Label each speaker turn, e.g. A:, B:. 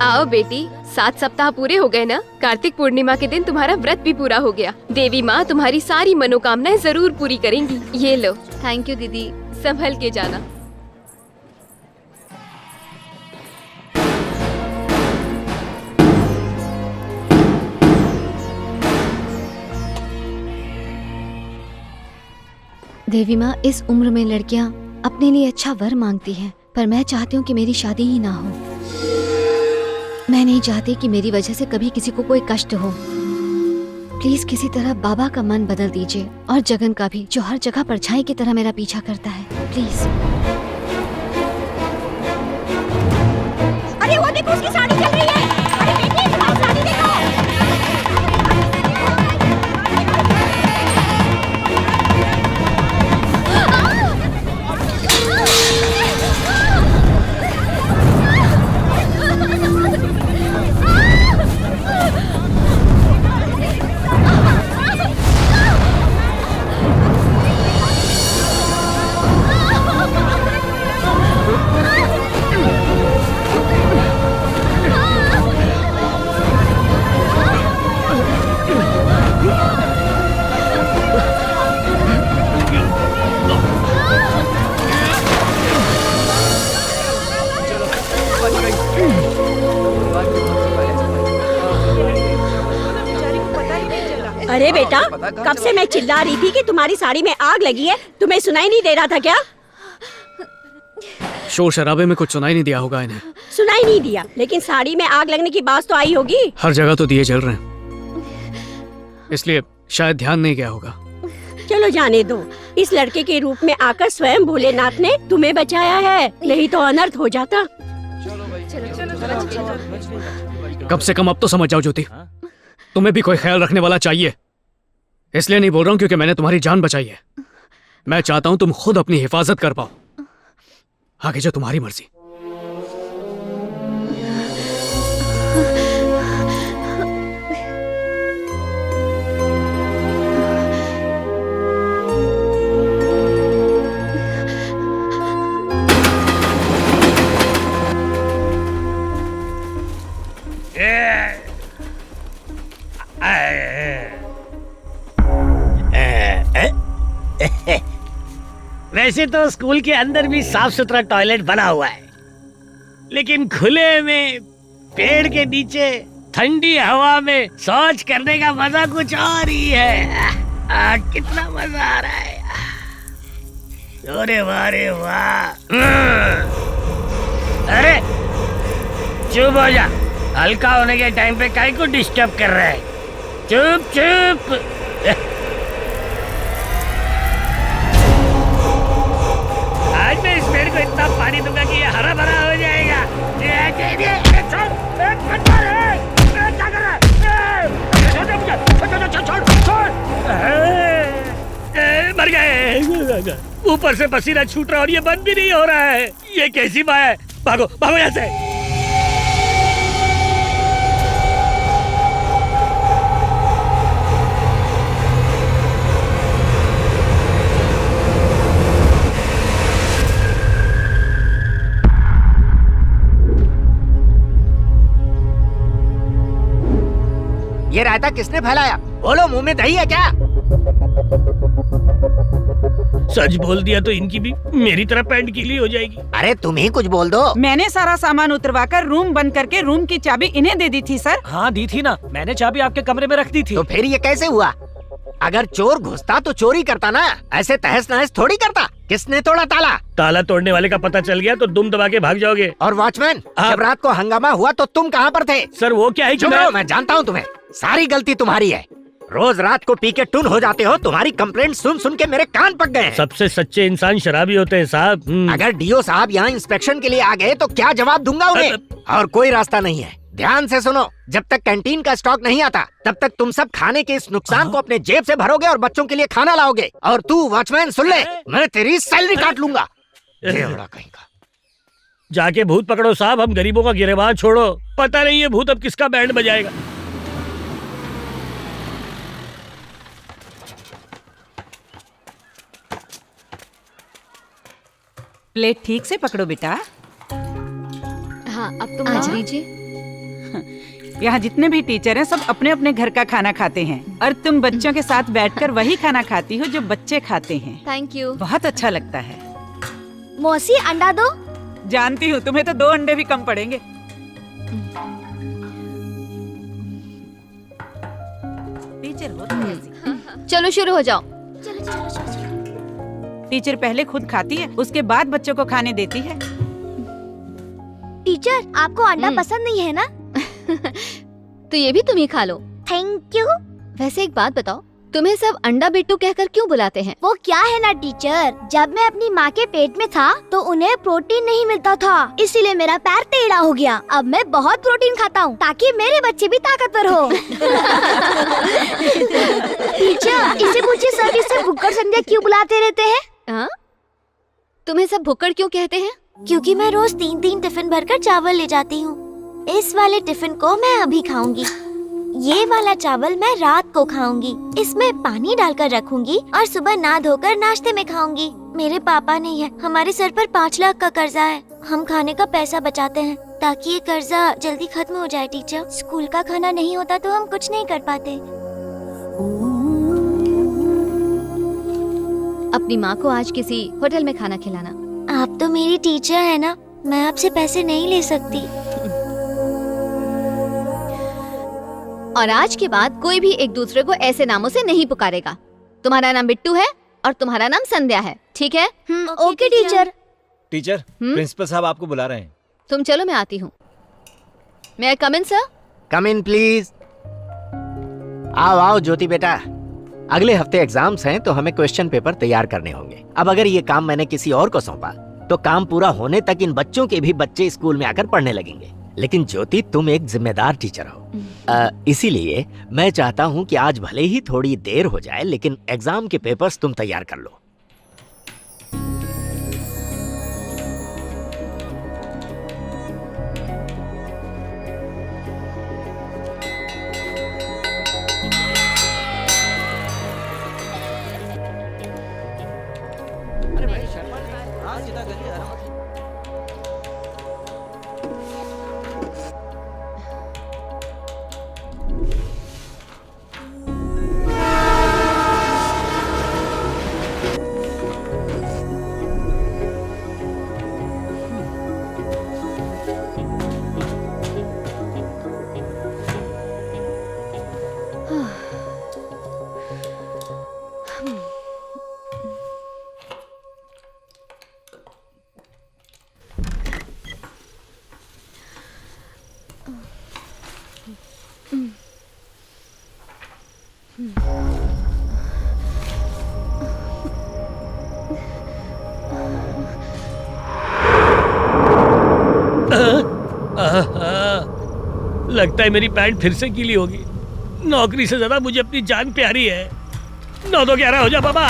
A: आओ बेटी, 7 सप्ताह पूरे हो गए ना। कार्तिक पूर्णिमा के दिन तुम्हारा व्रत भी पूरा हो गया। देवी माँ तुम्हारी सारी मनोकामनाएं जरूर पूरी करेंगी। ये लो।
B: थैंक यू दीदी।
A: संभल के जाना।
B: देवी माँ, इस उम्र में लड़कियाँ अपने लिए अच्छा वर मांगती हैं, पर मैं चाहती हूँ कि मेरी शादी ही ना हो। मैं नहीं चाहती कि मेरी वजह से कभी किसी को कोई कष्ट हो। प्लीज किसी तरह बाबा का मन बदल दीजिए, और जगन का भी, जो हर जगह परछाई की तरह मेरा पीछा करता है। प्लीज।
C: अरे वो देखो, उसकी साड़ी चल रही है। अरे बेटी, तुम्हारी साड़ी देखो। अरे बेटा, कब से मैं चिल्ला रही थी कि तुम्हारी साड़ी में आग लगी है, तुम्हें सुनाई नहीं दे रहा था क्या?
D: शोर शराबे में कुछ सुनाई नहीं दिया होगा इन्हें।
C: सुनाई नहीं दिया, लेकिन साड़ी में आग लगने की बात तो आई होगी।
D: हर जगह तो दिए जल रहे हैं, इसलिए शायद ध्यान नहीं गया होगा।
C: चलो जाने दो, इस लड़के के रूप में आकर स्वयं भोलेनाथ ने तुम्हें बचाया है, नहीं तो अनर्थ हो जाता।
D: कम से कम अब तो समझ जाओ ज्योति, तुम्हें भी कोई ख्याल रखने वाला चाहिए। इसलिए नहीं बोल रहा हूँ क्योंकि मैंने तुम्हारी जान बचाई है। मैं चाहता हूँ तुम खुद अपनी हिफाजत कर पाओ। आगे जो तुम्हारी मर्जी।
E: वैसे तो स्कूल के अंदर भी साफ सुथरा टॉयलेट बना हुआ है, लेकिन खुले में पेड़ के नीचे ठंडी हवा में शौच करने का मजा कुछ और ही है। कितना मजा आ रहा है। अरे वाह रे वाह। अरे चुप हो जा, हल्का होने के टाइम पे काहे को डिस्टर्ब कर रहा है। चुप चुप। आज मैं इस पेड़ को इतना पानी दूंगा कि ये हरा भरा हो जाएगा। मर गए। ऊपर से पसीना छूट रहा और ये बंद भी नहीं हो रहा है। ये कैसी बात है? भागो भागो यहाँ से।
F: ये रायता किसने फैलाया? बोलो, मुंह में दही है क्या?
E: सच बोल दिया तो इनकी भी मेरी तरह पैंट गीली हो जाएगी।
F: अरे तुम ही कुछ बोल दो।
G: मैंने सारा सामान उतरवाकर रूम बंद करके रूम की चाबी इन्हें दे दी थी सर।
D: हाँ दी थी ना, मैंने चाबी आपके कमरे में रख दी थी।
F: तो फिर ये कैसे हुआ? अगर चोर घुसता तो चोरी करता ना, ऐसे तहस नहस थोड़ी करता। किसने तोड़ा ताला?
E: ताला तोड़ने वाले का पता चल गया तो दुम दबा के भाग जाओगे।
F: और वॉचमैन, जब रात को हंगामा हुआ तो तुम कहाँ पर थे?
E: सर वो क्या है कि
F: मैं जानता हूँ तुम्हें। सारी गलती तुम्हारी है। रोज रात को पी के टुन हो जाते हो। तुम्हारी कंप्लेंट सुन सुन के मेरे कान पक गए हैं।
E: सबसे सच्चे इंसान शराबी होते हैं साहब।
F: अगर डीओ साहब यहाँ इंस्पेक्शन के लिए आ गए तो क्या जवाब दूंगा उन्हें? और कोई रास्ता नहीं है। ध्यान से सुनो, जब तक कैंटीन का स्टॉक नहीं आता तब तक तुम सब खाने के इस नुकसान को अपने जेब से भरोगे और बच्चों के लिए खाना लाओगे। और तू वॉचमैन सुन ले, मैं तेरी सैलरी काट लूंगा। कहीं का।
E: जाके भूत पकड़ो साहब, हम गरीबों का गिरेबान छोड़ो। पता नहीं ये भूत अब किसका बैंड बजाएगा।
G: प्लेट ठीक से पकड़ो बेटा।
B: हाँ, अब तुम आज लीजिए।
G: यहाँ जितने भी टीचर हैं सब अपने अपने घर का खाना खाते हैं और तुम बच्चों के साथ बैठकर वही खाना खाती हो जो बच्चे खाते हैं।
B: Thank you.
G: बहुत अच्छा लगता है।
H: मौसी अंडा दो।
G: जानती हूँ तुम्हें तो 2 अंडे भी कम पड़ेंगे। टीचर हो तुम ऐसी।
B: चलो शुरू हो जाओ।
G: टीचर पहले खुद खाती है, उसके बाद बच्चों को खाने देती है।
H: टीचर आपको अंडा पसंद नहीं है ना?
B: तो ये भी तुम ही खा लो।
H: Thank you.
B: वैसे एक बात बताओ, तुम्हें सब अंडा बिट्टू कहकर क्यों बुलाते हैं?
H: वो क्या है ना टीचर, जब मैं अपनी माँ के पेट में था तो उन्हें प्रोटीन नहीं मिलता था, इसीलिए मेरा पैर टेढ़ा हो गया। अब मैं बहुत प्रोटीन खाता हूँ ताकि मेरे बच्चे भी ताकतवर हो। टीचर इसे पूछिए सर इसे भुक्कड़ संध्या क्यों बुलाते रहते हैं?
B: हाँ? तुम्हें सब भुक्कड़ क्यों कहते हैं?
H: क्योंकि मैं रोज 3-3 टिफिन भरकर चावल ले जाती हूँ। इस वाले टिफिन को मैं अभी खाऊंगी, ये वाला चावल मैं रात को खाऊंगी, इसमें पानी डालकर रखूंगी और सुबह नहा धोकर नाश्ते में खाऊंगी। मेरे पापा नहीं है, हमारे सर पर 5 लाख का कर्जा है। हम खाने का पैसा बचाते हैं ताकि ये कर्जा जल्दी खत्म हो जाए। टीचर स्कूल का खाना नहीं होता तो हम कुछ नहीं कर पाते।
B: अपनी माँ को आज किसी होटल में खाना खिलाना।
H: आप तो मेरी टीचर है ना, मैं आपसे पैसे नहीं ले सकती।
B: और आज के बाद कोई भी एक दूसरे को ऐसे नामों से नहीं पुकारेगा। तुम्हारा नाम बिट्टू है और तुम्हारा नाम संध्या है, ठीक है?
H: Okay teacher.
I: टीचर, प्रिंसिपल साहब आपको बुला रहे हैं।
B: तुम चलो, मैं आती हूँ। मैं कम इन सर?
F: Come in please. आओ आओ ज्योति बेटा, अगले हफ्ते एग्जाम्स हैं तो हमें क्वेश्चन पेपर तैयार करने होंगे। अब अगर ये काम मैंने किसी और को सौंपा तो काम पूरा होने तक इन बच्चों के भी बच्चे स्कूल में आकर पढ़ने लगेंगे। लेकिन ज्योति तुम एक जिम्मेदार टीचर हो, इसीलिए मैं चाहता हूँ कि आज भले ही थोड़ी देर हो जाए लेकिन एग्जाम के पेपर्स तुम तैयार कर लो।
E: लगता है मेरी पैंट फिर से गीली होगी। नौकरी से ज्यादा मुझे अपनी जान प्यारी है। 9 तो 11 हो जा बाबा।